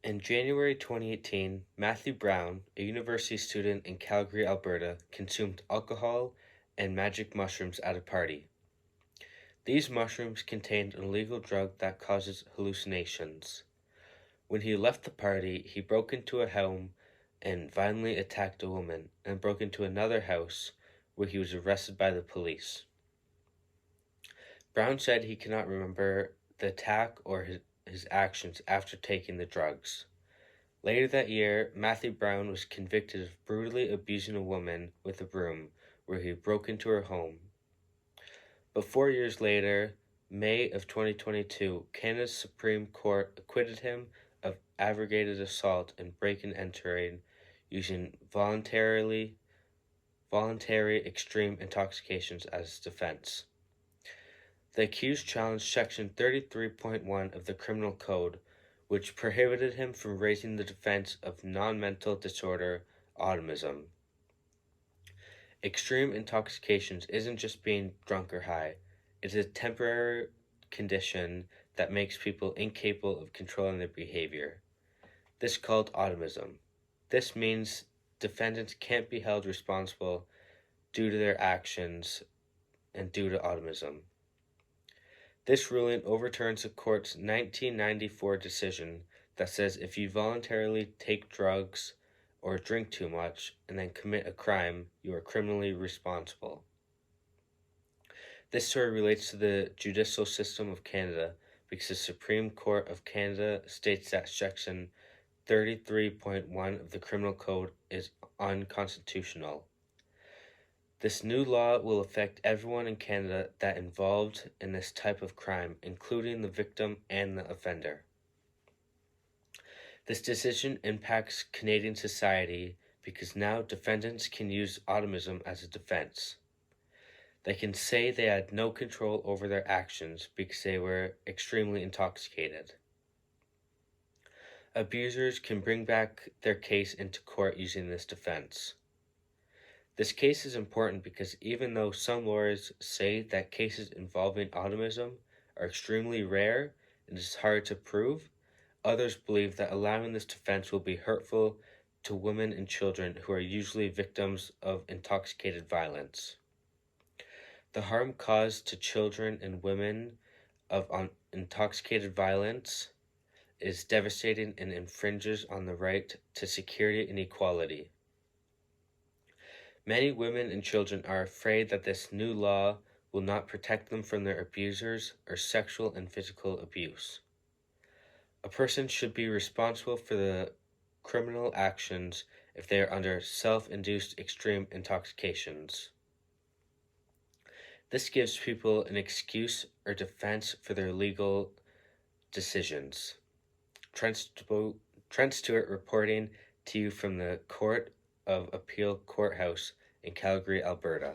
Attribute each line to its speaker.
Speaker 1: In January 2018, Matthew Brown, a university student in Calgary, Alberta, consumed alcohol and magic mushrooms at a party. These mushrooms contained an illegal drug that causes hallucinations. When he left the party, he broke into a home and violently attacked a woman, and broke into another house where he was arrested by the police. Brown said he cannot remember the attack or his actions after taking the drugs. Later that year, Matthew Brown was convicted of brutally abusing a woman with a broom, where he broke into her home. But 4 years later, May of 2022, Canada's Supreme Court acquitted him of aggravated assault and break-in entering using voluntary extreme intoxications as defense. The accused challenged Section 33.1 of the Criminal Code, which prohibited him from raising the defense of non-mental disorder autism. Extreme intoxications isn't just being drunk or high. It is a temporary condition that makes people incapable of controlling their behavior. This is called autism. This means defendants can't be held responsible due to their actions and due to autism. This ruling overturns the court's 1994 decision that says if you voluntarily take drugs or drink too much and then commit a crime, you are criminally responsible. This story relates to the judicial system of Canada because the Supreme Court of Canada states that Section 33.1 of the Criminal Code is unconstitutional. This new law will affect everyone in Canada that involved in this type of crime, including the victim and the offender. This decision impacts Canadian society because now defendants can use autism as a defense. They can say they had no control over their actions because they were extremely intoxicated. Abusers can bring back their case into court using this defense. This case is important because even though some lawyers say that cases involving autism are extremely rare and it is hard to prove, others believe that allowing this defense will be hurtful to women and children who are usually victims of intoxicated violence. The harm caused to children and women of intoxicated violence is devastating and infringes on the right to security and equality. Many women and children are afraid that this new law will not protect them from their abusers or sexual and physical abuse. A person should be responsible for the criminal actions if they are under self-induced extreme intoxications. This gives people an excuse or defense for their legal decisions. Trent Stewart reporting to you from the Court of Appeal Courthouse in Calgary, Alberta.